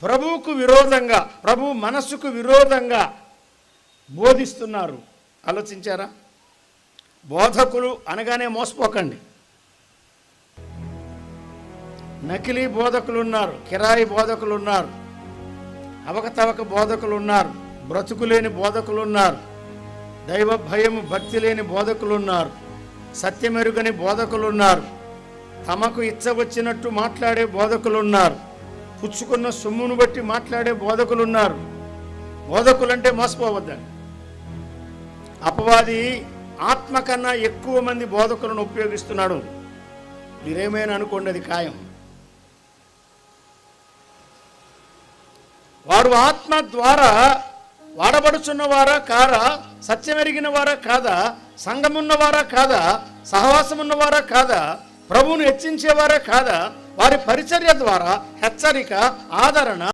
ప్రభువుకు విరోధంగా, ప్రభు మనస్సుకు విరోధంగా బోధిస్తున్నారు. ఆలోచించారా? బోధకులు అనగానే మోసపోకండి. నకిలీ బోధకులు ఉన్నారు, కిరాయి బోధకులు ఉన్నారు, అవకతవక బోధకులు ఉన్నారు, బ్రతుకులేని బోధకులు ఉన్నారు, దైవ భయము భక్తి లేని బోధకులు ఉన్నారు, సత్యమెరుగని బోధకులు ఉన్నారు, తమకు ఇచ్చవచ్చినట్టు మాట్లాడే బోధకులు ఉన్నారు, పుచ్చుకున్న సొమ్మును బట్టి మాట్లాడే బోధకులు ఉన్నారు. బోధకులంటే మోసపోవద్దండి. అపవాది ఆత్మ కన్నా ఎక్కువ మంది బోధకులను ఉపయోగిస్తున్నాడు. మీరేమైనా అనుకోండి, అది ఖాయం. వాడు ఆత్మ ద్వారా వాడబడుచున్నవారా కాదా, సత్యమెరిగిన వారా కాదా, సంఘమున్నవారా కాదా, సహవాసమున్నవారా కాదా, ప్రభువును హెచ్చించేవారా కాదా, వారి పరిచర్య ద్వారా హెచ్చరిక, ఆదరణ